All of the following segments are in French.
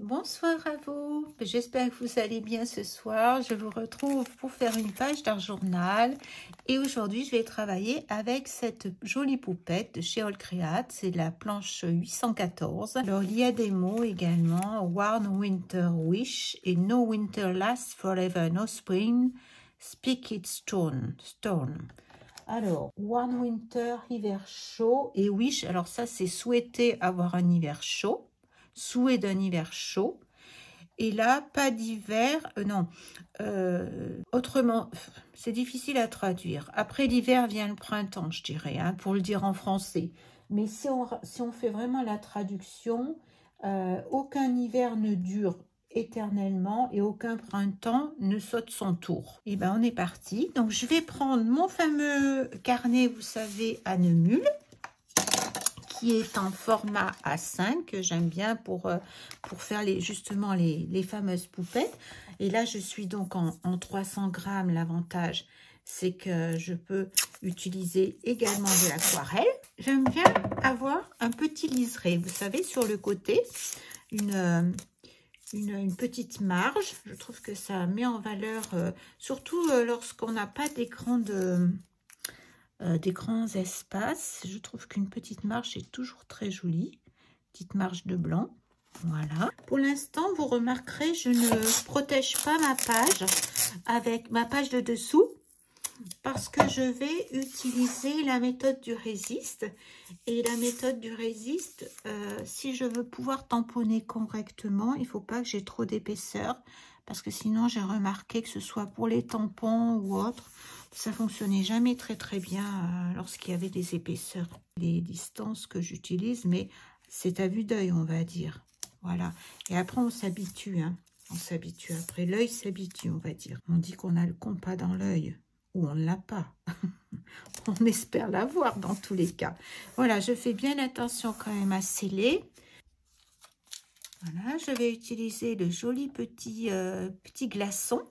Bonsoir à vous, j'espère que vous allez bien ce soir. Je vous retrouve pour faire une page d'art journal et aujourd'hui je vais travailler avec cette jolie poupette de chez All Create, c'est la planche 814. Alors il y a des mots également, Warm Winter Wish et No Winter Lasts Forever, No Spring, Speak It Stone. Alors, Warm Winter, hiver chaud et Wish, alors ça c'est souhaiter avoir un hiver chaud. Souhait d'un hiver chaud. Et là, pas d'hiver, autrement, c'est difficile à traduire. Après l'hiver vient le printemps, je dirais, hein, pour le dire en français. Mais si on fait vraiment la traduction, aucun hiver ne dure éternellement et aucun printemps ne saute son tour. Et ben on est parti. Donc je vais prendre mon fameux carnet, vous savez, à Neumule, qui est en format A5, que j'aime bien pour faire justement les fameuses poupettes. Et là, je suis donc en 300 grammes. L'avantage, c'est que je peux utiliser également de l'aquarelle. J'aime bien avoir un petit liseré, vous savez, sur le côté, une petite marge. Je trouve que ça met en valeur, surtout lorsqu'on n'a pas d'écran des grands espaces. Je trouve qu'une petite marge est toujours très jolie. Petite marge de blanc. Voilà. Pour l'instant, vous remarquerez, je ne protège pas ma page avec ma page de dessous parce que je vais utiliser la méthode du résiste. Et la méthode du résiste, si je veux pouvoir tamponner correctement, il ne faut pas que j'ai trop d'épaisseur parce que sinon, j'ai remarqué que ce soit pour les tampons ou autre, ça fonctionnait jamais très bien lorsqu'il y avait des épaisseurs. Les distances que j'utilise, mais c'est à vue d'œil, on va dire. Voilà. Et après, on s'habitue. Hein. On s'habitue. Après, l'œil s'habitue, on va dire. On dit qu'on a le compas dans l'œil. Ou on ne l'a pas. On espère l'avoir dans tous les cas. Voilà, je fais bien attention quand même à sceller. Voilà, je vais utiliser le joli petit glaçon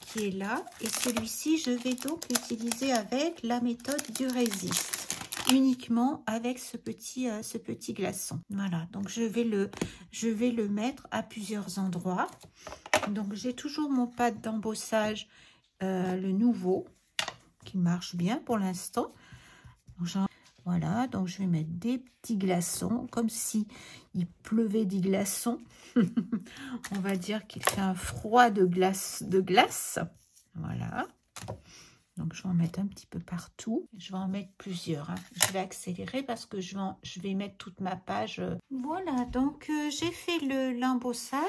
qui est là, et celui-ci je vais donc l'utiliser avec la méthode du résiste, uniquement avec ce petit glaçon. Voilà, donc je vais le mettre à plusieurs endroits. Donc j'ai toujours mon pad d'embossage, le nouveau, qui marche bien pour l'instant. Voilà, donc je vais mettre des petits glaçons, comme si il pleuvait des glaçons. On va dire qu'il fait un froid de glace. Voilà. Donc je vais en mettre un petit peu partout. Je vais en mettre plusieurs. Hein. Je vais accélérer parce que je vais mettre toute ma page. Voilà, donc j'ai fait l'embossage.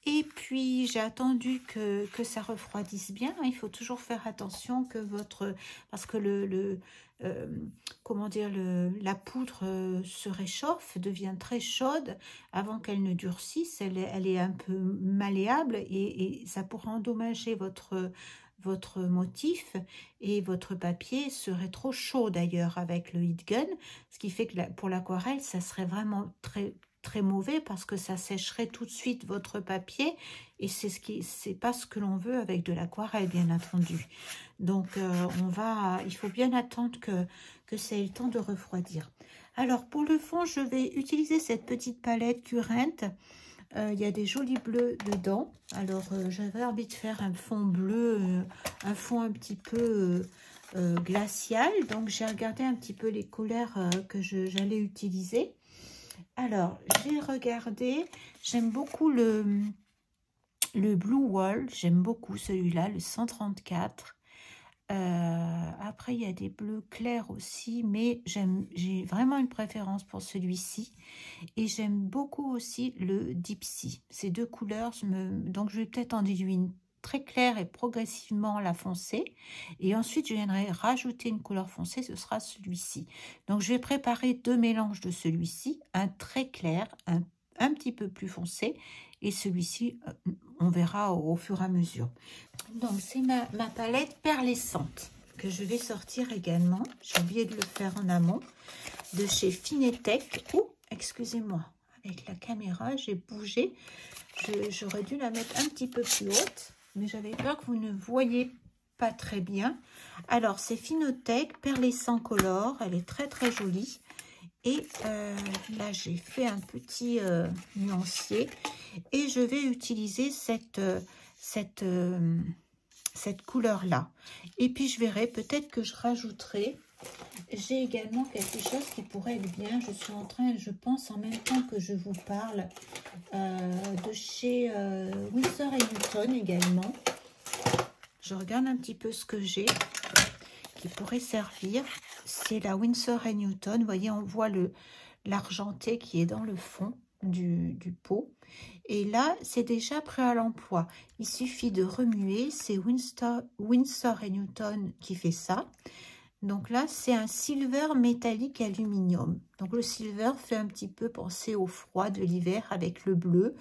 Et puis j'ai attendu que ça refroidisse bien. Il faut toujours faire attention que parce que la poudre se réchauffe, devient très chaude avant qu'elle ne durcisse. Elle est un peu malléable et ça pourrait endommager votre motif, et votre papier serait trop chaud d'ailleurs avec le heat gun, ce qui fait que pour l'aquarelle ça serait vraiment très mauvais parce que ça sécherait tout de suite votre papier, et c'est pas ce que l'on veut avec de l'aquarelle, bien entendu. Donc il faut bien attendre que ça ait le temps de refroidir. Alors pour le fond, je vais utiliser cette petite palette Current. Il y a des jolis bleus dedans. Alors j'avais envie de faire un fond bleu, un fond un petit peu glacial. Donc j'ai regardé un petit peu les couleurs que j'allais utiliser. Alors j'ai regardé, j'aime beaucoup le Blue Wall, j'aime beaucoup celui-là, le 134. Après il y a des bleus clairs aussi, mais j'ai vraiment une préférence pour celui-ci, et j'aime beaucoup aussi le Deep Sea. Ces deux couleurs donc je vais peut-être en diluer une très claire et progressivement la foncée, et ensuite je viendrai rajouter une couleur foncée, ce sera celui-ci. Donc je vais préparer deux mélanges de celui-ci, un très clair, un petit peu plus foncé, et celui-ci on verra au fur et à mesure. Donc c'est ma palette perlescente que je vais sortir également. J'ai oublié de le faire en amont, de chez Finetech. Oh, excusez-moi, avec la caméra j'ai bougé, j'aurais dû la mettre un petit peu plus haute, mais j'avais peur que vous ne voyiez pas très bien. Alors c'est Finetech Perlescent Color, elle est très jolie. Et là j'ai fait un petit nuancier, Et je vais utiliser cette couleur-là. Et puis, je verrai, peut-être que je rajouterai. J'ai également quelque chose qui pourrait être bien. Je suis en train, je pense, en même temps que je vous parle, de chez Winsor & Newton également. Je regarde un petit peu ce que j'ai qui pourrait servir. C'est la Winsor & Newton. Vous voyez, on voit l'argenté qui est dans le fond du pot. Et là, c'est déjà prêt à l'emploi. Il suffit de remuer. C'est Winsor & Newton qui fait ça. Donc là, c'est un silver métallique aluminium. Donc le silver fait un petit peu penser au froid de l'hiver avec le bleu.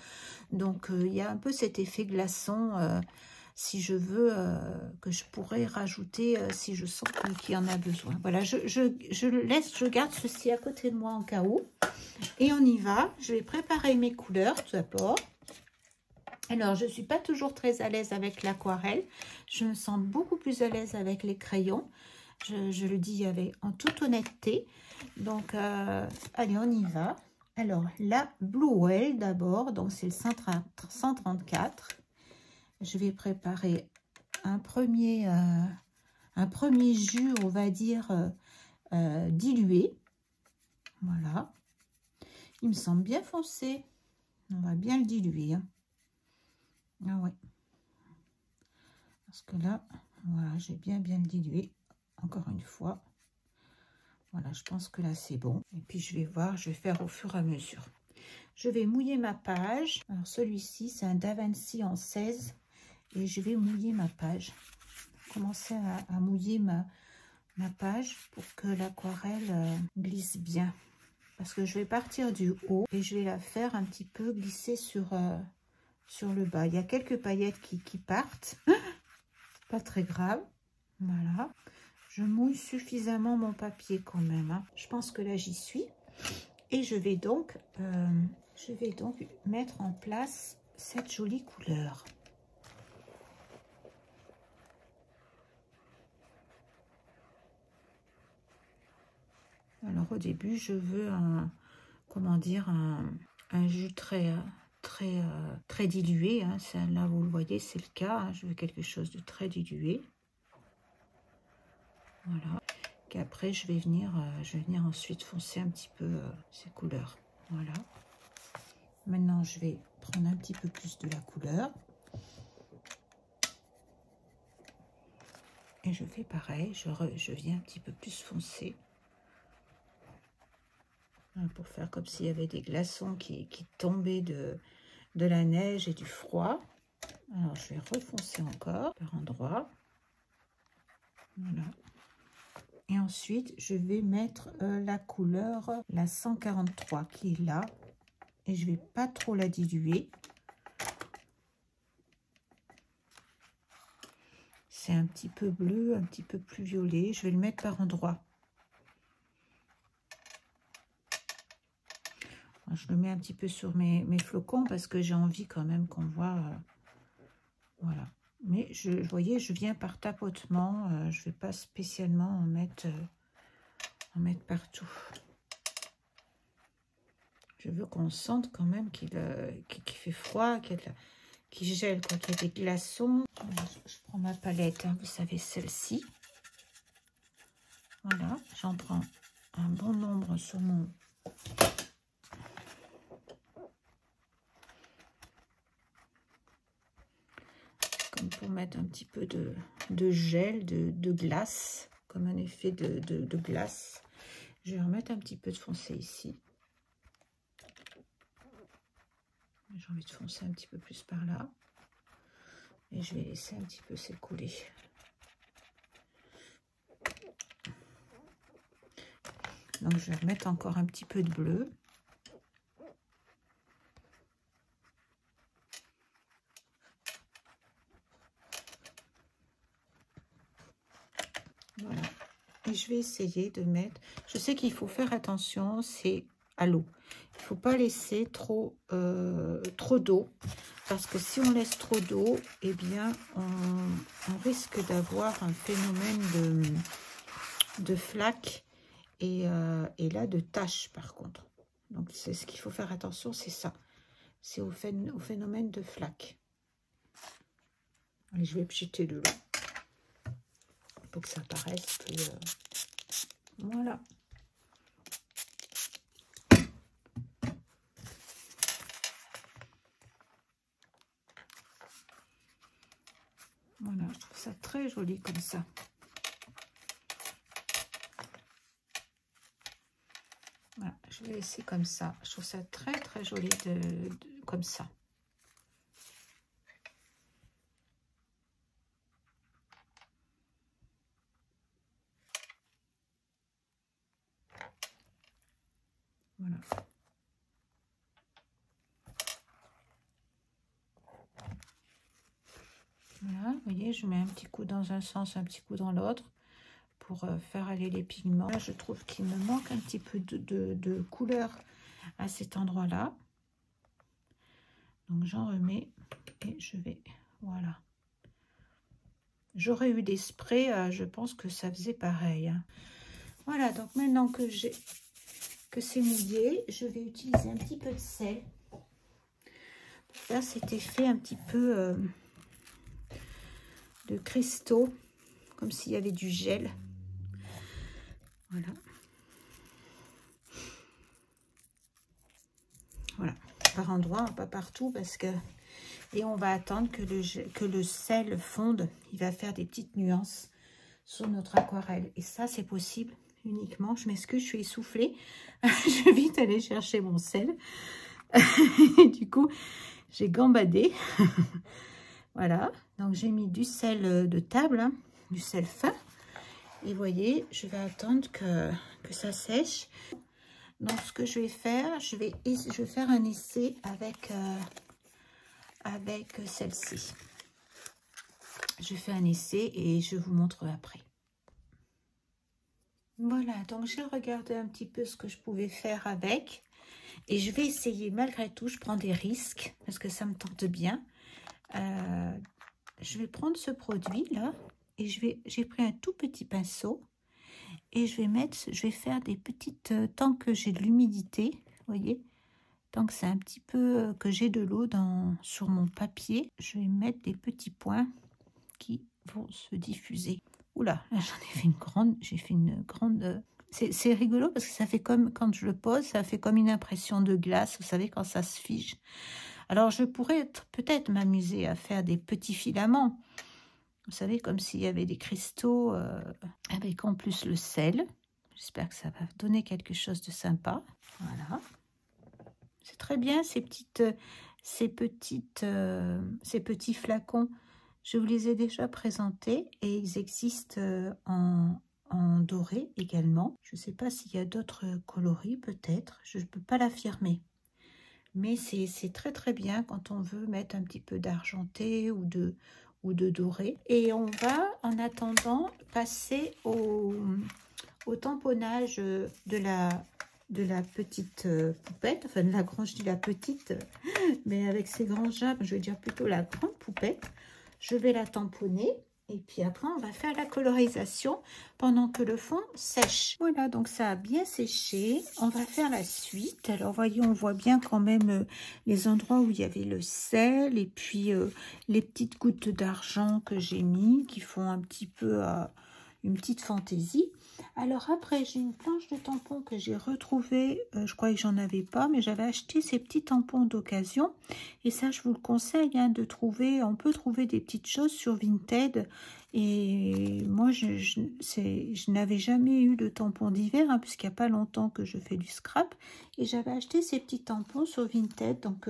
Donc il y a un peu cet effet glaçon, si je veux, que je pourrais rajouter si je sens qu'il y en a besoin. Voilà, je garde ceci à côté de moi en cas où. Et on y va. Je vais préparer mes couleurs tout d'abord. Alors, je ne suis pas toujours très à l'aise avec l'aquarelle. Je me sens beaucoup plus à l'aise avec les crayons. Je le dis en toute honnêteté. Donc, allez, on y va. Alors, la Blue Whale d'abord. Donc, c'est le 134. Je vais préparer un premier jus, on va dire, dilué. Voilà. Il me semble bien foncé. On va bien le diluer. Hein. Ah ouais. Parce que là, voilà, j'ai bien le dilué. Encore une fois. Voilà, je pense que là, c'est bon. Et puis, je vais voir, je vais faire au fur et à mesure. Je vais mouiller ma page. Alors, celui-ci, c'est un Da Vinci en 16. Et je vais mouiller ma page. Commencer à mouiller ma page pour que l'aquarelle glisse bien. Parce que je vais partir du haut et je vais la faire un petit peu glisser sur le bas. Il y a quelques paillettes qui partent. Pas très grave. Voilà. Je mouille suffisamment mon papier quand même. Hein. Je pense que là, j'y suis. Et je vais donc mettre en place cette jolie couleur. Alors, au début, je veux un jus très dilué. Hein. Là, vous le voyez, c'est le cas. Hein. Je veux quelque chose de très dilué. Voilà. Et après, je vais venir ensuite foncer un petit peu ces couleurs. Voilà. Maintenant, je vais prendre un petit peu plus de la couleur. Et je fais pareil. Je viens un petit peu plus foncer. Pour faire comme s'il y avait des glaçons qui tombaient de la neige et du froid. Alors, je vais refoncer encore par endroits. Voilà. Et ensuite, je vais mettre la couleur, la 143 qui est là. Et je ne vais pas trop la diluer. C'est un petit peu bleu, un petit peu plus violet. Je vais le mettre par endroits. Je le mets un petit peu sur mes flocons parce que j'ai envie quand même qu'on voit. Voilà. Mais vous voyez, je viens par tapotement. Je ne vais pas spécialement en mettre partout. Je veux qu'on sente quand même qu'il fait froid, qu'il gèle, qu'il y a des glaçons. Je prends ma palette, hein, vous savez, celle-ci. Voilà, j'en prends un bon nombre sur mon... Comme pour mettre un petit peu de gel, de glace, comme un effet de glace. Je vais remettre un petit peu de foncé ici. J'ai envie de foncer un petit peu plus par là. Et je vais laisser un petit peu s'écouler. Donc, je vais remettre encore un petit peu de bleu. Voilà. Et je vais essayer de mettre... Je sais qu'il faut faire attention, c'est à l'eau. Il ne faut pas laisser trop d'eau. Parce que si on laisse trop d'eau, eh bien, on risque d'avoir un phénomène de flaque et là, de taches, par contre. Donc, c'est ce qu'il faut faire attention, c'est ça. C'est au phénomène de flaque. Allez, je vais jeter de l'eau pour que ça paraisse plus... Voilà. Voilà, je trouve ça très joli comme ça. Voilà, je vais laisser comme ça. Je trouve ça très très joli comme ça. Voilà. Voilà, vous voyez, je mets un petit coup dans un sens, un petit coup dans l'autre pour faire aller les pigments. Là, je trouve qu'il me manque un petit peu de couleur à cet endroit-là. Donc, j'en remets et je vais... Voilà. J'aurais eu des sprays, je pense que ça faisait pareil. Hein. Voilà, donc maintenant que c'est mouillé, je vais utiliser un petit peu de sel pour faire cet effet un petit peu... de cristaux, comme s'il y avait du gel. Voilà. Voilà. Par endroits, pas partout, parce que... Et on va attendre que le sel fonde. Il va faire des petites nuances sur notre aquarelle. Et ça, c'est possible uniquement... Je m'excuse, je suis essoufflée. Je vais vite aller chercher mon sel. Et du coup, j'ai gambadé. Voilà, donc j'ai mis du sel de table, hein, du sel fin. Et vous voyez, je vais attendre que ça sèche. Donc ce que je vais faire, je vais faire un essai avec celle-ci. Je fais un essai et je vous montre après. Voilà, donc j'ai regardé un petit peu ce que je pouvais faire avec. Et je vais essayer, malgré tout, je prends des risques parce que ça me tente bien. Je vais prendre ce produit là et j'ai pris un tout petit pinceau et je vais faire des petites, tant que j'ai de l'humidité, vous voyez, tant que c'est un petit peu que j'ai de l'eau sur mon papier, je vais mettre des petits points qui vont se diffuser. Oula, là j'en ai fait une grande, c'est rigolo parce que ça fait comme, quand je le pose, ça fait comme une impression de glace, vous savez, quand ça se fige. Alors, je pourrais peut-être m'amuser à faire des petits filaments. Vous savez, comme s'il y avait des cristaux avec en plus le sel. J'espère que ça va donner quelque chose de sympa. Voilà. C'est très bien, ces petits flacons. Je vous les ai déjà présentés et ils existent en doré également. Je ne sais pas s'il y a d'autres coloris, peut-être. Je ne peux pas l'affirmer. Mais c'est très très bien quand on veut mettre un petit peu d'argenté ou de doré. Et on va en attendant passer au tamponnage de la petite poupette. Enfin de la grande, je dis la petite, mais avec ses grands jambes, je veux dire plutôt la grande poupette. Je vais la tamponner. Et puis après, on va faire la colorisation pendant que le fond sèche. Voilà, donc ça a bien séché. On va faire la suite. Alors, voyez, on voit bien quand même les endroits où il y avait le sel et puis les petites gouttes d'argent que j'ai mis qui font un petit peu une petite fantaisie. Alors après, j'ai une planche de tampons que j'ai retrouvée. Je croyais que j'en avais pas, mais j'avais acheté ces petits tampons d'occasion. Et ça, je vous le conseille hein, de trouver. On peut trouver des petites choses sur Vinted. Et moi, je n'avais jamais eu de tampons d'hiver, hein, puisqu'il n'y a pas longtemps que je fais du scrap. Et j'avais acheté ces petits tampons sur Vinted. Donc,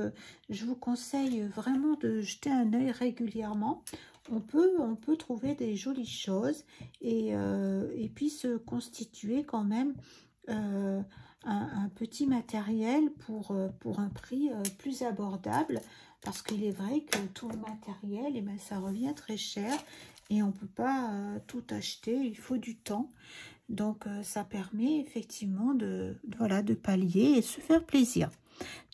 je vous conseille vraiment de jeter un œil régulièrement. On peut trouver des jolies choses et puis se constituer quand même un petit matériel pour un prix plus abordable, parce qu'il est vrai que tout le matériel, eh ben, ça revient très cher et on ne peut pas tout acheter, il faut du temps. Donc ça permet effectivement de pallier et se faire plaisir.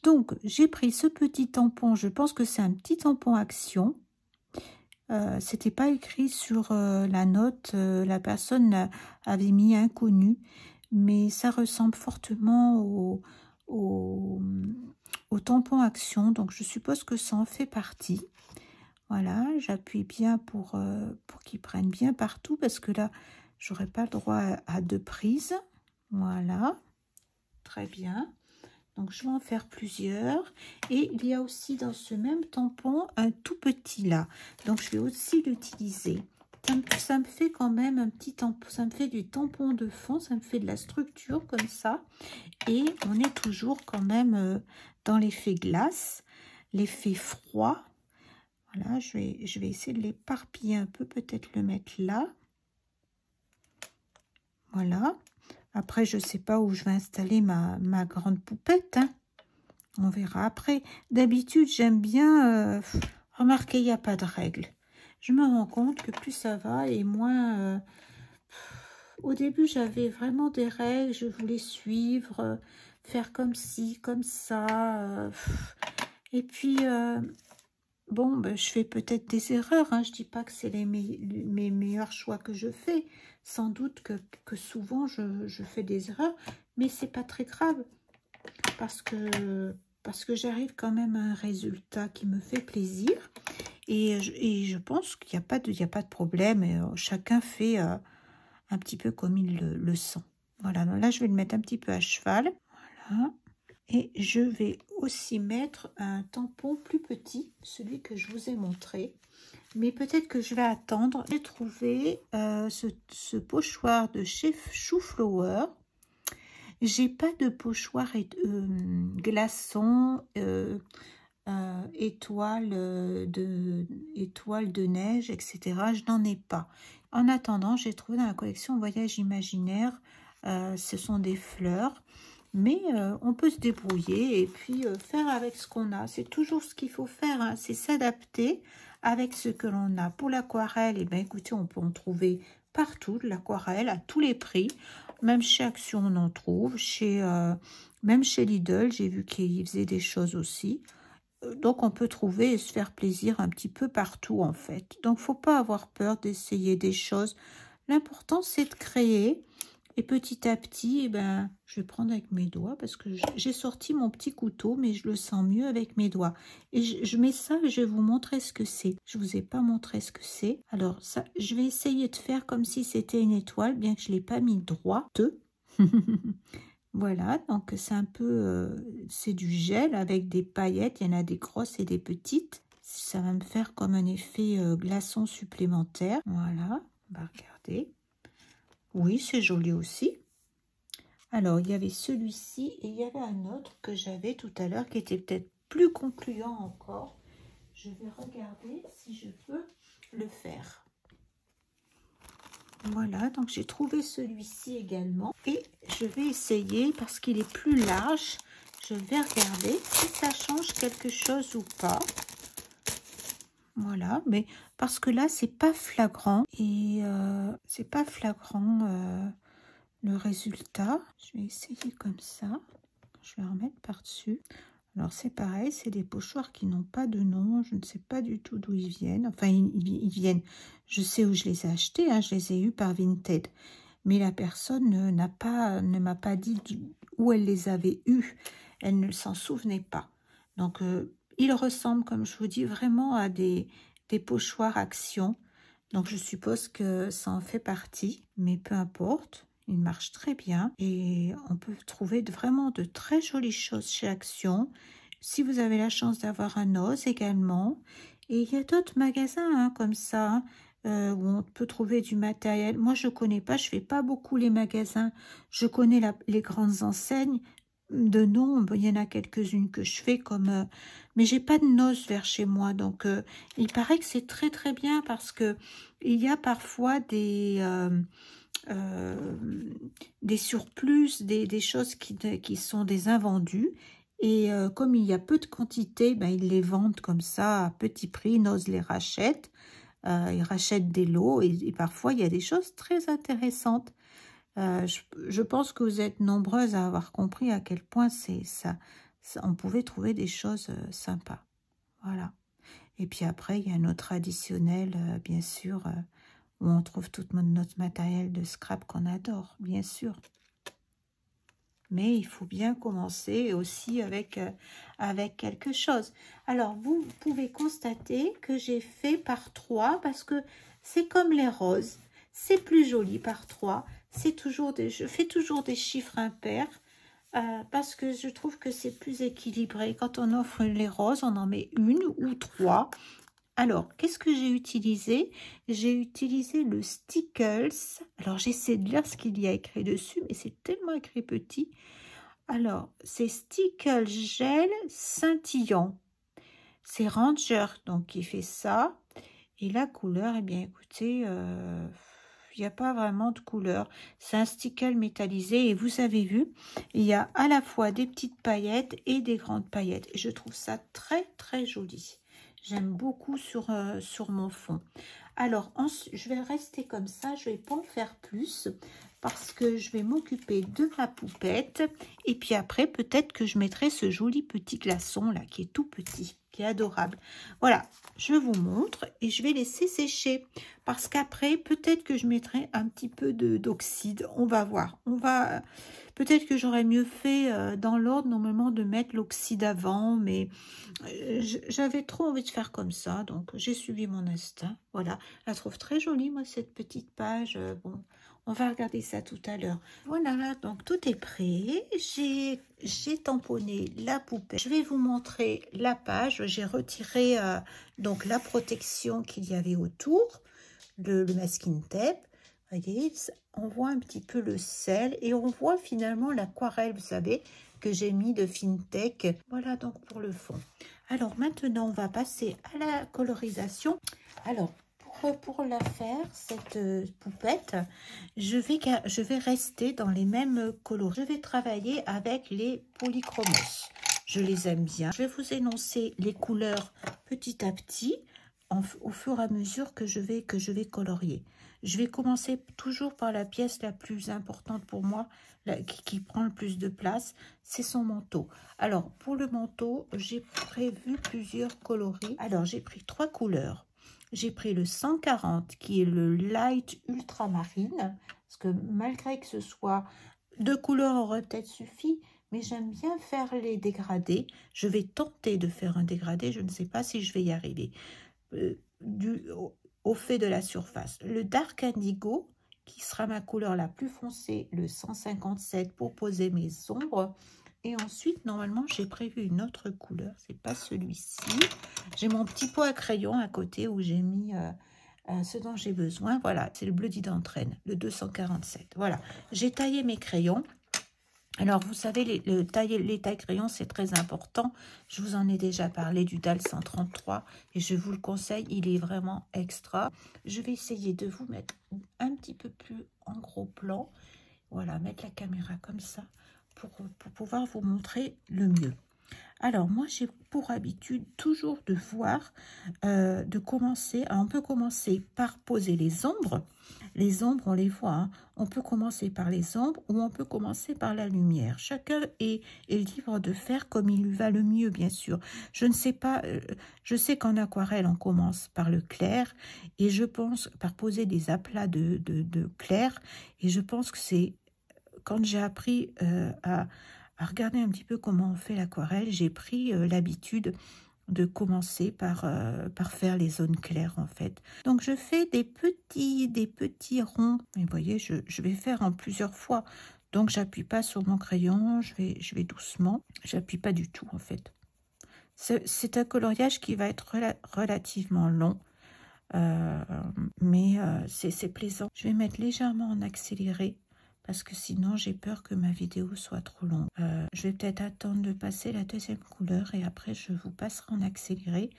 Donc j'ai pris ce petit tampon, je pense que c'est un petit tampon Action. C'était pas écrit sur la note, la personne avait mis inconnu, mais ça ressemble fortement au tampon Action. Donc, je suppose que ça en fait partie. Voilà, j'appuie bien pour qu'il prenne bien partout parce que là, j'aurai pas le droit à 2 prises. Voilà, très bien. Donc, je vais en faire plusieurs. Et il y a aussi dans ce même tampon un tout petit là. Donc, je vais aussi l'utiliser. Ça me fait quand même un petit tampon. Ça me fait du tampon de fond. Ça me fait de la structure comme ça. Et on est toujours quand même dans l'effet glace, l'effet froid. Voilà, je vais essayer de l'éparpiller un peu. Peut-être le mettre là. Voilà. Après, je ne sais pas où je vais installer ma grande poupette. Hein. On verra après. D'habitude, j'aime bien remarquer, il n'y a pas de règles. Je me rends compte que plus ça va et moins... au début, j'avais vraiment des règles. Je voulais suivre, faire comme ci, comme ça. Et puis, bon, ben, je fais peut-être des erreurs. Hein. Je ne dis pas que c'est mes meilleurs choix que je fais. Sans doute que souvent, je fais des erreurs. Mais c'est pas très grave. Parce que j'arrive quand même à un résultat qui me fait plaisir. Et je pense qu'il n'y a pas de problème. Et, chacun fait un petit peu comme il le sent. Voilà, donc là, je vais le mettre un petit peu à cheval. Voilà. Et je vais aussi mettre un tampon plus petit, celui que je vous ai montré. Mais peut-être que je vais attendre. J'ai trouvé ce pochoir de chez Chouflower. J'ai pas de pochoir glaçon étoile de neige, etc. Je n'en ai pas. En attendant, j'ai trouvé dans la collection Voyage imaginaire, ce sont des fleurs, mais on peut se débrouiller et puis faire avec ce qu'on a. C'est toujours ce qu'il faut faire, hein, c'est s'adapter avec ce que l'on a. Pour l'aquarelle, eh bien, écoutez, on peut en trouver partout de l'aquarelle à tous les prix. Même chez Action, on en trouve. Même chez Lidl, j'ai vu qu'ils faisaient des choses aussi. Donc, on peut trouver et se faire plaisir un petit peu partout, en fait. Donc, faut pas avoir peur d'essayer des choses. L'important, c'est de créer. Et petit à petit, eh ben, je vais prendre avec mes doigts parce que j'ai sorti mon petit couteau, mais je le sens mieux avec mes doigts. Et je mets ça et je vais vous montrer ce que c'est. Je vous ai pas montré ce que c'est. Alors, ça, je vais essayer de faire comme si c'était une étoile, bien que je ne l'ai pas mis droite. Voilà, donc c'est un peu, c'est du gel avec des paillettes, il y en a des grosses et des petites. Ça va me faire comme un effet glaçon supplémentaire. Voilà, on va regarder. Oui, c'est joli aussi. Alors, il y avait celui-ci et il y avait un autre que j'avais tout à l'heure qui était peut-être plus concluant encore. Je vais regarder si je peux le faire. Voilà, donc j'ai trouvé celui-ci également. Et je vais essayer, parce qu'il est plus large, je vais regarder si ça change quelque chose ou pas. Voilà, mais parce que là, c'est pas flagrant. Et c'est pas flagrant le résultat. Je vais essayer comme ça. Je vais remettre par-dessus. Alors c'est pareil, c'est des pochoirs qui n'ont pas de nom. Je ne sais pas du tout d'où ils viennent. Enfin, ils viennent. Je sais où je les ai achetés. Hein, je les ai eus par Vinted. Mais la personne ne m'a pas dit où elle les avait eus. Elle ne s'en souvenait pas. Donc, ils ressemblent, comme je vous dis, vraiment à des pochoirs Action. Donc, je suppose que ça en fait partie. Mais peu importe. Il marche très bien et on peut trouver vraiment de très jolies choses chez Action. Si vous avez la chance d'avoir un Oz également. Et il y a d'autres magasins hein, comme ça où on peut trouver du matériel. Moi, je ne connais pas, je ne fais pas beaucoup les magasins. Je connais les grandes enseignes. De nom, il y en a quelques-unes que je fais comme... mais j'ai pas de Noz vers chez moi. Donc, il paraît que c'est très très bien parce que il y a parfois des surplus, des choses qui sont des invendus. Et comme il y a peu de quantité, ben, ils les vendent comme ça à petit prix. Noz les rachète. Ils rachètent des lots et parfois il y a des choses très intéressantes. Je pense que vous êtes nombreuses à avoir compris à quel point on pouvait trouver des choses sympas. Voilà. Et puis après, il y a nos traditionnels, bien sûr, où on trouve tout notre matériel de scrap qu'on adore, bien sûr. mais il faut bien commencer aussi avec quelque chose. Alors, vous pouvez constater que j'ai fait par 3 parce que c'est comme les roses. C'est plus joli par 3. Je fais toujours des chiffres impairs parce que je trouve que c'est plus équilibré. Quand on offre les roses, on en met 1 ou 3. Alors, qu'est-ce que j'ai utilisé? J'ai utilisé le Stickles. Alors, j'essaie de lire ce qu'il y a écrit dessus, mais c'est tellement écrit petit. Alors, c'est Stickles Gel scintillant. C'est Ranger, donc, qui fait ça. Et la couleur, eh bien, écoutez, il n'y a pas vraiment de couleur. C'est un stickle métallisé et vous avez vu, il y a à la fois des petites paillettes et des grandes paillettes. Et je trouve ça très, très joli. J'aime beaucoup sur mon fond. Alors, je vais rester comme ça. Je ne vais pas en faire plus parce que je vais m'occuper de ma poupette. Et puis après, peut-être que je mettrai ce joli petit glaçon là qui est tout petit, qui est adorable. Voilà, je vous montre et je vais laisser sécher parce qu'après, peut-être que je mettrai un petit peu d'oxyde. On va voir. Peut-être que j'aurais mieux fait dans l'ordre normalement de mettre l'oxyde avant, mais j'avais trop envie de faire comme ça, donc j'ai suivi mon instinct. Voilà, je la trouve très jolie, moi, cette petite page. Bon, on va regarder ça tout à l'heure. Voilà, donc tout est prêt. J'ai tamponné la poupée. Je vais vous montrer la page. J'ai retiré donc la protection qu'il y avait autour, le masking tape. Voyez, on voit un petit peu le sel et on voit finalement l'aquarelle, vous savez, que j'ai mis de Fintech. Voilà donc pour le fond. Alors maintenant, on va passer à la colorisation. Alors, pour la faire, cette poupette, je vais rester dans les mêmes couleurs. Je vais travailler avec les polychromos. Je les aime bien. Je vais vous énoncer les couleurs petit à petit au fur et à mesure que je vais colorier. Je vais commencer toujours par la pièce la plus importante pour moi, qui prend le plus de place, c'est son manteau. Alors, pour le manteau, j'ai prévu plusieurs coloris. Alors, j'ai pris 3 couleurs. J'ai pris le 140, qui est le light ultramarine, parce que malgré que ce soit 2 couleurs aurait peut-être suffi, mais j'aime bien faire les dégradés. Je vais tenter de faire un dégradé, je ne sais pas si je vais y arriver. Au fait de la surface. Le Dark Indigo, qui sera ma couleur la plus foncée, le 157 pour poser mes ombres. Et ensuite, normalement, j'ai prévu une autre couleur. C'est pas celui-ci. J'ai mon petit pot à crayon à côté où j'ai mis ce dont j'ai besoin. Voilà, c'est le bleu d'entraîne, le 247. Voilà, j'ai taillé mes crayons. Alors, vous savez, les tailles crayons, c'est très important. Je vous en ai déjà parlé du DAL 133 et je vous le conseille, il est vraiment extra. Je vais essayer de vous mettre un petit peu plus en gros plan. Voilà, mettre la caméra comme ça pour pouvoir vous montrer le mieux. Alors, moi, j'ai pour habitude toujours de voir, de commencer. Alors, on peut commencer par poser les ombres. Les ombres, on les voit. Hein. On peut commencer par les ombres ou on peut commencer par la lumière. Chacun est libre de faire comme il lui va le mieux, bien sûr. Je ne sais pas, je sais qu'en aquarelle, on commence par le clair et je pense par poser des aplats de clair. Et je pense que c'est quand j'ai appris à regarder un petit peu comment on fait l'aquarelle, j'ai pris l'habitude de commencer par faire les zones claires en fait. Donc je fais des petits ronds. Et vous voyez, je vais faire en plusieurs fois. Donc j'appuie pas sur mon crayon, je vais doucement. J'appuie pas du tout en fait. C'est un coloriage qui va être relativement long. Mais c'est plaisant. Je vais mettre légèrement en accéléré parce que sinon j'ai peur que ma vidéo soit trop longue. Je vais peut-être attendre de passer la deuxième couleur et après je vous passerai en accéléré.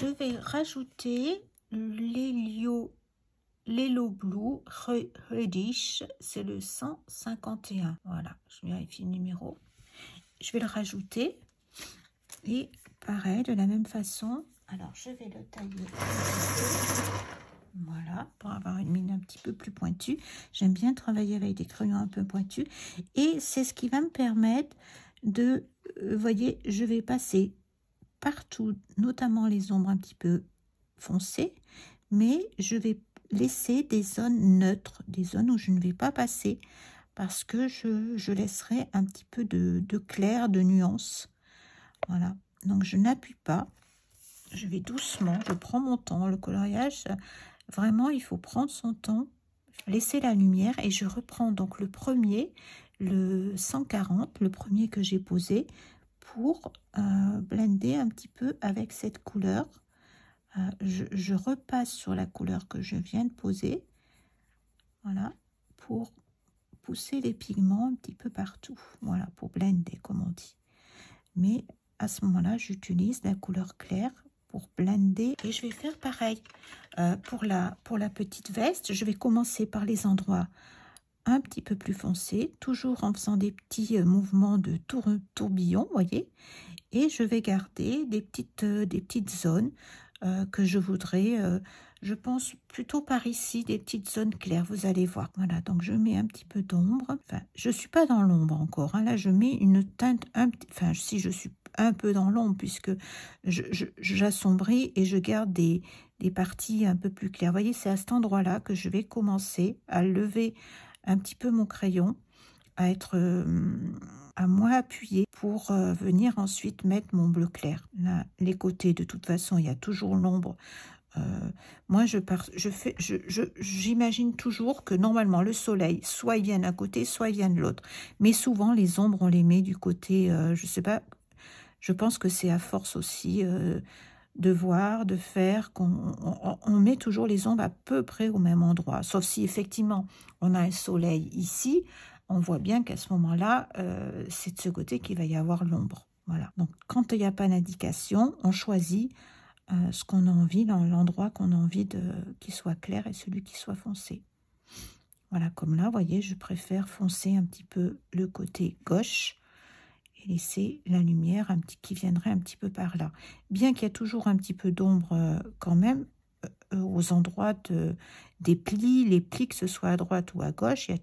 Je vais rajouter l'Hello Blue Reddish, c'est le 151. Voilà, je vérifie le numéro. Je vais le rajouter et pareil, de la même façon. Alors, je vais le tailler. Voilà, pour avoir une mine un petit peu plus pointue. J'aime bien travailler avec des crayons un peu pointus. Et c'est ce qui va me permettre de... voyez, je vais passer partout, notamment les ombres un petit peu foncées. Mais je vais laisser des zones neutres, des zones où je ne vais pas passer. Parce que je laisserai un petit peu de clair, de nuance. Voilà, donc je n'appuie pas. Je vais doucement, je prends mon temps. Le coloriage, vraiment, il faut prendre son temps, laisser la lumière et je reprends donc le premier, le 140, le premier que j'ai posé pour blender un petit peu avec cette couleur. Je repasse sur la couleur que je viens de poser, voilà, pour pousser les pigments un petit peu partout, voilà, pour blender comme on dit. Mais à ce moment-là, j'utilise la couleur claire pour blender et je vais faire pareil pour la petite veste. Je vais commencer par les endroits un petit peu plus foncés, toujours en faisant des petits mouvements de tourbillon, voyez, et je vais garder des petites zones que je voudrais, je pense plutôt par ici, des petites zones claires, vous allez voir. Voilà, donc je mets un petit peu d'ombre. Enfin, je ne suis pas dans l'ombre encore, hein. Là, je mets une teinte, enfin, si je suis un peu dans l'ombre, puisque j'assombris et je garde des parties un peu plus claires. Vous voyez, c'est à cet endroit-là que je vais commencer à lever un petit peu mon crayon, à être à moins appuyé pour venir ensuite mettre mon bleu clair. Là, les côtés, de toute façon, il y a toujours l'ombre. Moi, j'imagine toujours que normalement le soleil, soit il vient d'un côté, soit il vient de l'autre. Mais souvent, les ombres, on les met du côté, je sais pas, je pense que c'est à force aussi de voir, de faire, on met toujours les ombres à peu près au même endroit. Sauf si effectivement, on a un soleil ici, on voit bien qu'à ce moment-là, c'est de ce côté qu'il va y avoir l'ombre. Voilà. Donc, quand il n'y a pas d'indication, on choisit ce qu'on a envie, dans l'endroit qu'on a envie qu'il soit clair et celui qui soit foncé. Voilà, comme là, vous voyez, je préfère foncer un petit peu le côté gauche et laisser la lumière qui viendrait un petit peu par là. Bien qu'il y ait toujours un petit peu d'ombre quand même, aux endroits des plis, les plis, que ce soit à droite ou à gauche, il y a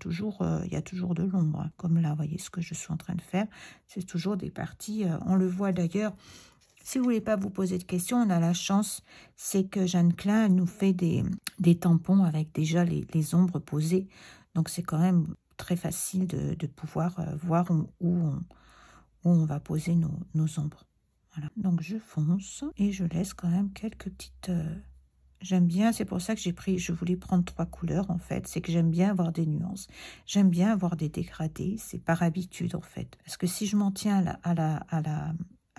toujours de l'ombre. Hein. Comme là, vous voyez ce que je suis en train de faire, c'est toujours des parties, on le voit d'ailleurs. Si vous ne voulez pas vous poser de questions, on a la chance, c'est que Jeanne Klein nous fait des tampons avec déjà les ombres posées. Donc c'est quand même très facile de pouvoir voir où on va poser nos ombres. Voilà. Donc je fonce et je laisse quand même quelques petites... J'aime bien, c'est pour ça que je voulais prendre 3 couleurs en fait, c'est que j'aime bien avoir des nuances. J'aime bien avoir des dégradés, c'est par habitude en fait. Parce que si je m'en tiens à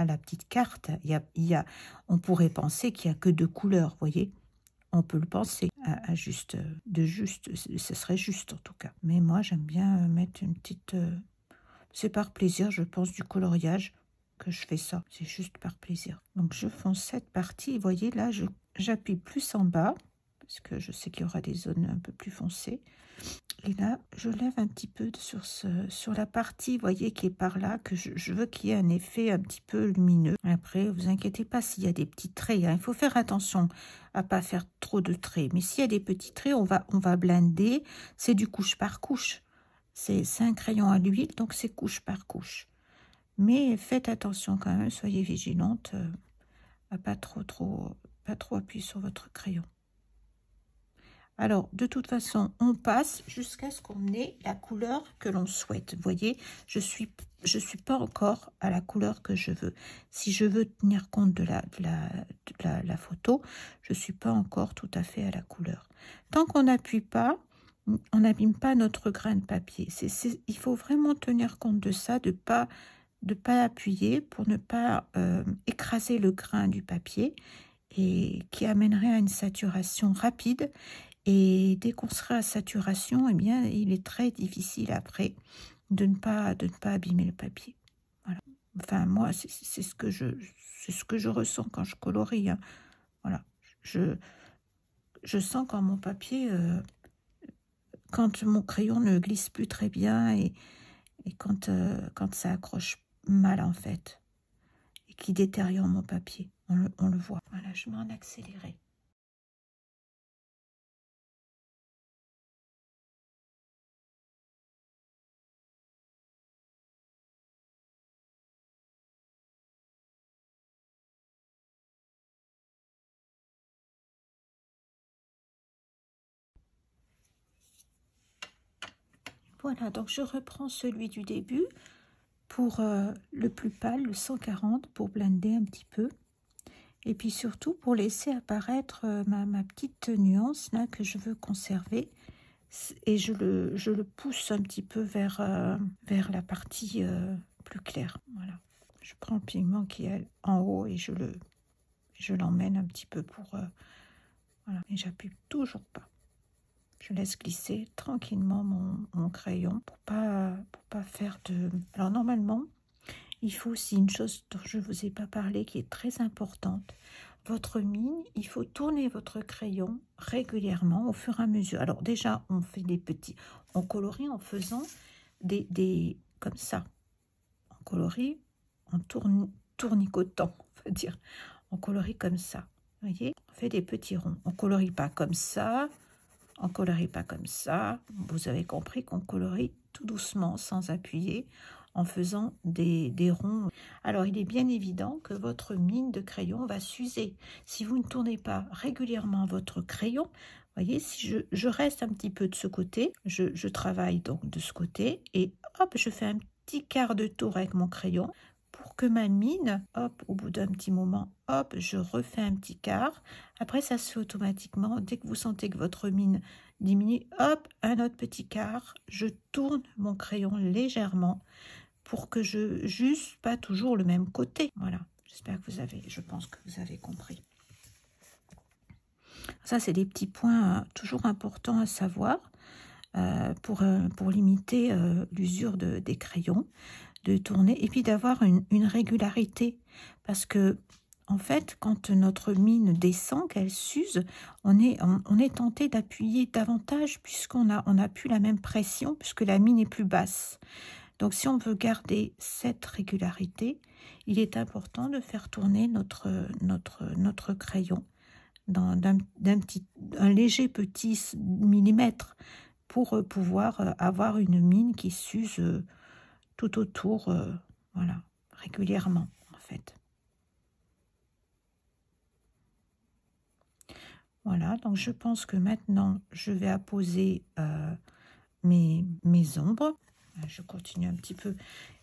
la petite carte, on pourrait penser qu'il n'y a que 2 couleurs, vous voyez. On peut le penser à juste, ce serait juste en tout cas. Mais moi j'aime bien mettre une petite... c'est par plaisir, je pense, du coloriage que je fais ça. C'est juste par plaisir. Donc je fonce cette partie. Vous voyez, là, j'appuie plus en bas, parce que je sais qu'il y aura des zones un peu plus foncées. Et là, je lève un petit peu sur la partie, vous voyez, qui est par là, que je veux qu'il y ait un effet un petit peu lumineux. Après, vous inquiétez pas s'il y a des petits traits. Hein. Il faut faire attention à pas faire trop de traits. Mais s'il y a des petits traits, on va blender. C'est du couche par couche. C'est un crayon à l'huile, donc c'est couche par couche. Mais faites attention quand même, soyez vigilante à pas trop appuyer sur votre crayon. Alors, de toute façon, on passe jusqu'à ce qu'on ait la couleur que l'on souhaite. Vous voyez, je suis pas encore à la couleur que je veux. Si je veux tenir compte de la photo, je suis pas encore tout à fait à la couleur. Tant qu'on n'appuie pas, on n'abîme pas notre grain de papier. Il faut vraiment tenir compte de ça, de pas appuyer pour ne pas écraser le grain du papier et qui amènerait à une saturation rapide. Et dès qu'on sera à saturation, eh bien, il est très difficile après de ne pas abîmer le papier. Voilà. Enfin, moi, c'est ce que je ressens quand je colorie. Hein. Voilà. Je sens quand mon papier, quand mon crayon ne glisse plus très bien et quand ça accroche mal en fait, et qui détériore mon papier. On le voit. Voilà, je mets en accéléré. Voilà, donc je reprends celui du début pour le plus pâle, le 140, pour blender un petit peu. Et puis surtout pour laisser apparaître ma petite nuance là que je veux conserver. Et je le pousse un petit peu vers la partie plus claire. Voilà. Je prends le pigment qui est en haut et je l'emmène un petit peu pour... voilà. Et j'appuie toujours pas. Je laisse glisser tranquillement mon crayon pour pas faire de... Alors normalement, il faut aussi une chose dont je ne vous ai pas parlé qui est très importante. Votre mine, il faut tourner votre crayon régulièrement au fur et à mesure. Alors déjà, on fait des petits... On colorie en faisant des comme ça. On colorie en tournicotant, on va dire. On colorie comme ça. Vous voyez, on fait des petits ronds. On colorie pas comme ça. On colorie pas comme ça. Vous avez compris qu'on colorie tout doucement, sans appuyer, en faisant des ronds. Alors, il est bien évident que votre mine de crayon va s'user. Si vous ne tournez pas régulièrement votre crayon, voyez, si je reste un petit peu de ce côté, je travaille donc de ce côté, et hop, je fais un petit quart de tour avec mon crayon, pour que ma mine, hop, au bout d'un petit moment, hop, je refais un petit quart. Après, ça se fait automatiquement. Dès que vous sentez que votre mine diminue, hop, un autre petit quart. Je tourne mon crayon légèrement pour que je juste pas toujours le même côté. Voilà, j'espère que je pense que vous avez compris. Ça, c'est des petits points toujours importants à savoir pour limiter l'usure des crayons, de tourner et puis d'avoir une régularité, parce que en fait, quand notre mine descend, qu'elle s'use, on est tenté d'appuyer davantage puisqu'on a plus la même pression, puisque la mine est plus basse. Donc si on veut garder cette régularité, il est important de faire tourner notre crayon d'un léger petit millimètre pour pouvoir avoir une mine qui s'use tout autour, voilà, régulièrement en fait. Voilà, donc je pense que maintenant je vais apposer mes ombres. Je continue un petit peu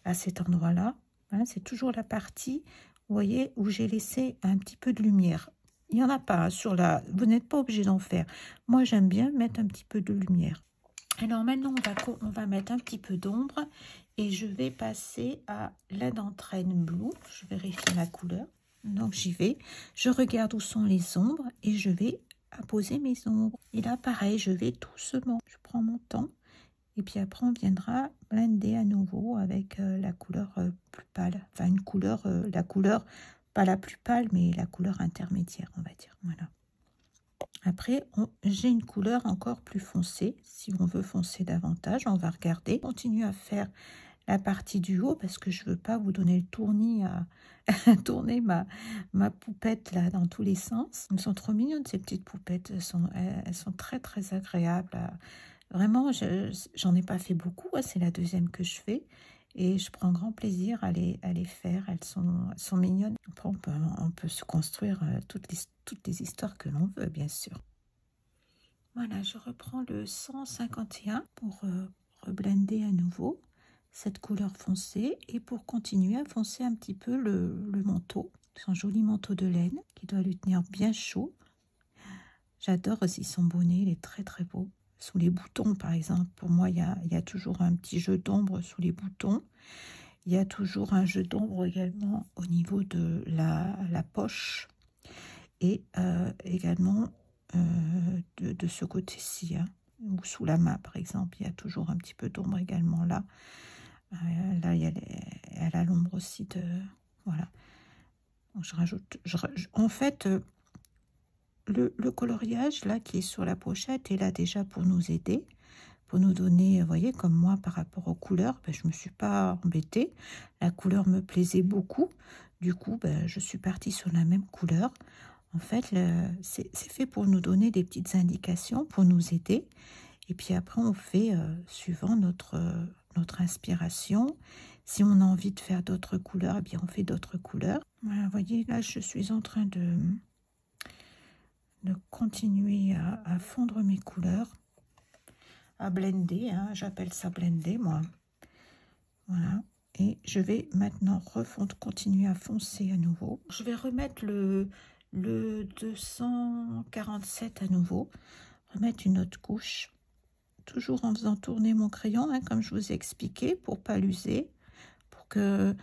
à cet endroit-là. Voilà, c'est toujours la partie, vous voyez, où j'ai laissé un petit peu de lumière. Il n'y en a pas sur la... Vous n'êtes pas obligé d'en faire. Moi, j'aime bien mettre un petit peu de lumière. Alors maintenant, on va mettre un petit peu d'ombre et je vais passer à la d'entraîne Blue. Je vérifie la couleur. Donc j'y vais. Je regarde où sont les ombres et je vais apposer mes ombres. Et là, pareil, je vais doucement. Je prends mon temps. Et puis après, on viendra blender à nouveau avec la couleur plus pâle. Enfin, une couleur, la couleur, pas la plus pâle, mais la couleur intermédiaire, on va dire. Voilà. Après, j'ai une couleur encore plus foncée. Si on veut foncer davantage, on va regarder. Continue à faire la partie du haut parce que je ne veux pas vous donner le tournis à tourner ma poupette là dans tous les sens. Elles sont trop mignonnes ces petites poupettes. Elles sont très très agréables. Vraiment, j'en ai pas fait beaucoup. C'est la deuxième que je fais. Et je prends grand plaisir à les faire. Elles sont mignonnes. Après, on peut se construire toutes les histoires que l'on veut, bien sûr. Voilà, je reprends le 151 pour reblender à nouveau cette couleur foncée et pour continuer à foncer un petit peu le manteau. Son joli manteau de laine qui doit lui tenir bien chaud. J'adore aussi son bonnet, il est très très beau. Sous les boutons, par exemple, pour moi, il y a toujours un petit jeu d'ombre sous les boutons. Il y a toujours un jeu d'ombre également au niveau de la poche et également de ce côté-ci, hein, ou sous la main, par exemple. Il y a toujours un petit peu d'ombre également là. Là, elle a l'ombre aussi de... Voilà. Donc, je rajoute... en fait... Le coloriage là qui est sur la pochette est là déjà pour nous aider, pour nous donner, vous voyez, comme moi par rapport aux couleurs, je ne me suis pas embêtée. La couleur me plaisait beaucoup, Du coup, ben, je suis partie sur la même couleur. En fait, c'est fait pour nous donner des petites indications, pour nous aider. Et puis après, on fait suivant notre inspiration. Si on a envie de faire d'autres couleurs, eh bien, on fait d'autres couleurs. Voilà, vous voyez, là, je suis en train de continuer à fondre mes couleurs, à blender, hein, j'appelle ça blender, moi. Voilà. Et je vais maintenant refondre, continuer à foncer à nouveau. Je vais remettre le 247 à nouveau, remettre une autre couche, toujours en faisant tourner mon crayon, hein, comme je vous ai expliqué, pour pas l'user, pour que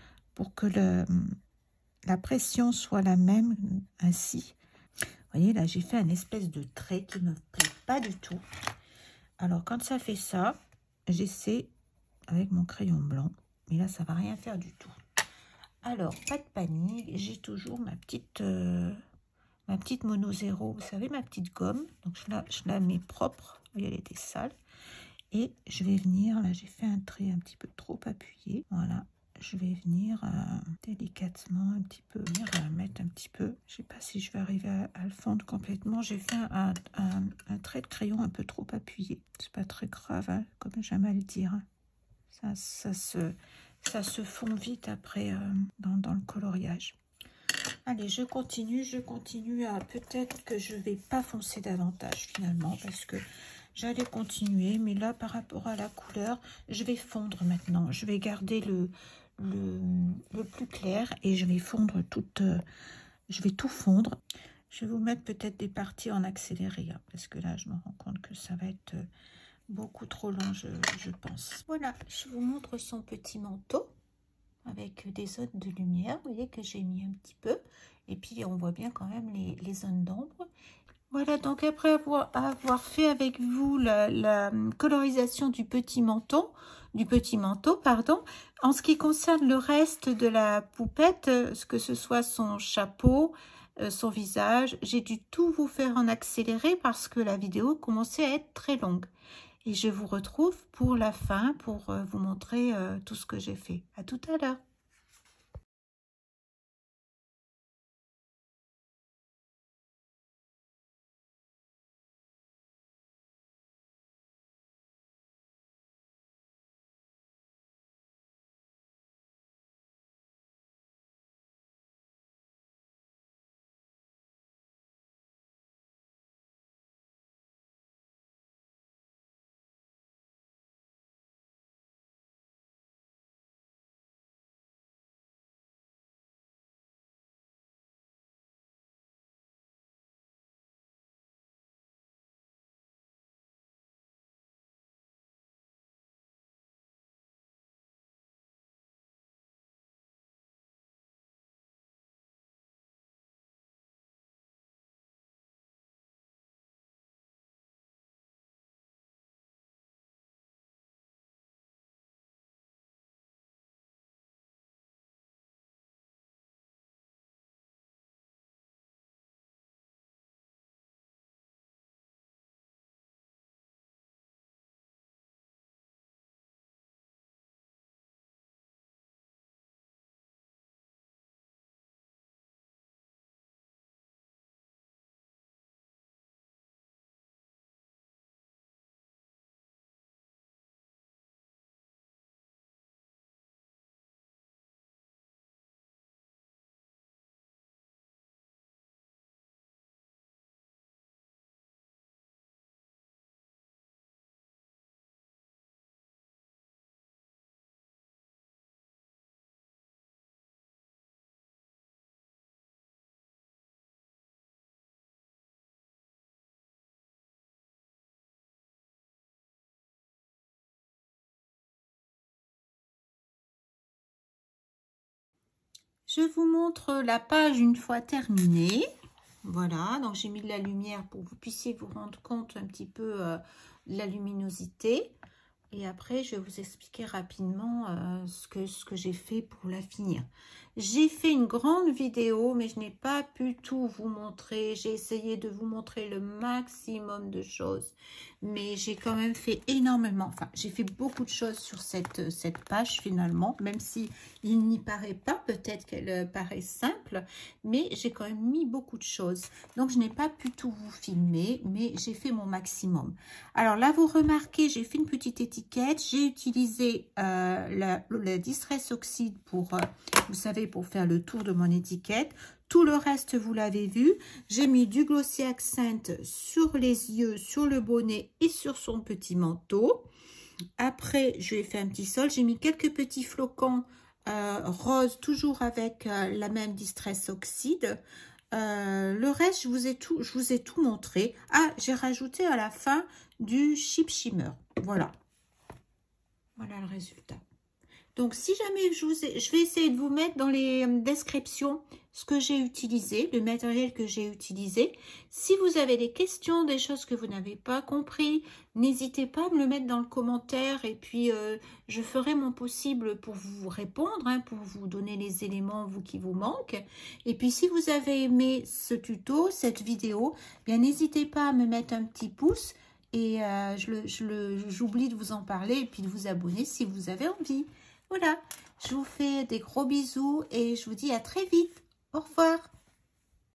la pression soit la même, ainsi. Vous voyez, là, j'ai fait un espèce de trait qui ne me plaît pas du tout. Alors, quand ça fait ça, j'essaie avec mon crayon blanc. Mais là, ça va rien faire du tout. Alors, pas de panique. J'ai toujours ma petite Mono Zéro. Vous savez, ma petite gomme. Donc, je la mets propre. Vous voyez, elle était sale. Et je vais venir, là, j'ai fait un trait un petit peu trop appuyé. Voilà. Je vais venir délicatement un petit peu, venir mettre un petit peu. Je sais pas si je vais arriver à le fondre complètement. J'ai fait un trait de crayon un peu trop appuyé. C'est pas très grave, hein, comme j'aime à le dire. Ça se fond vite après dans le coloriage. Allez, je continue à... Peut-être que je vais pas foncer davantage finalement, parce que j'allais continuer, mais là, par rapport à la couleur, je vais fondre maintenant. Je vais garder le plus clair et je vais fondre je vais tout fondre. Je vais vous mettre peut-être des parties en accéléré, hein, parce que là, je me rends compte que ça va être beaucoup trop long, je pense. Voilà, je vous montre son petit manteau avec des zones de lumière. Vous voyez que j'ai mis un petit peu. Et puis, on voit bien quand même les zones d'ombre. Voilà, donc après avoir fait avec vous la colorisation du petit manteau, pardon, en ce qui concerne le reste de la poupette, que ce soit son chapeau, son visage, j'ai dû tout vous faire en accéléré parce que la vidéo commençait à être très longue. Et je vous retrouve pour la fin, pour vous montrer tout ce que j'ai fait. À tout à l'heure. Je vous montre la page une fois terminée. Voilà, donc j'ai mis de la lumière pour que vous puissiez vous rendre compte un petit peu de la luminosité. Et après, je vais vous expliquer rapidement ce que j'ai fait pour la finir. J'ai fait une grande vidéo, mais je n'ai pas pu tout vous montrer. J'ai essayé de vous montrer le maximum de choses. mais j'ai quand même fait énormément, enfin j'ai fait beaucoup de choses sur cette page finalement, même si il n'y paraît pas, peut-être qu'elle paraît simple, mais j'ai quand même mis beaucoup de choses. Donc je n'ai pas pu tout vous filmer, mais j'ai fait mon maximum. Alors là, vous remarquez, j'ai fait une petite étiquette, j'ai utilisé la Distress Oxide pour, vous savez, pour faire le tour de mon étiquette. Tout le reste, vous l'avez vu. J'ai mis du Glossy Accent sur les yeux, sur le bonnet et sur son petit manteau. Après, je lui ai fait un petit sol. J'ai mis quelques petits flocons roses, toujours avec la même Distress Oxide. Le reste, je vous ai tout montré. Ah, j'ai rajouté à la fin du Chip Shimmer. Voilà. Voilà le résultat. Donc, si jamais je vais essayer de vous mettre dans les descriptions ce que j'ai utilisé, le matériel que j'ai utilisé. Si vous avez des questions, des choses que vous n'avez pas compris, n'hésitez pas à me le mettre dans le commentaire et puis je ferai mon possible pour vous répondre, hein, pour vous donner les éléments qui vous manquent. Et puis, si vous avez aimé ce tuto, cette vidéo, bien n'hésitez pas à me mettre un petit pouce et j'oublie de vous en parler et puis de vous abonner si vous avez envie. Voilà, je vous fais des gros bisous et je vous dis à très vite. Au revoir.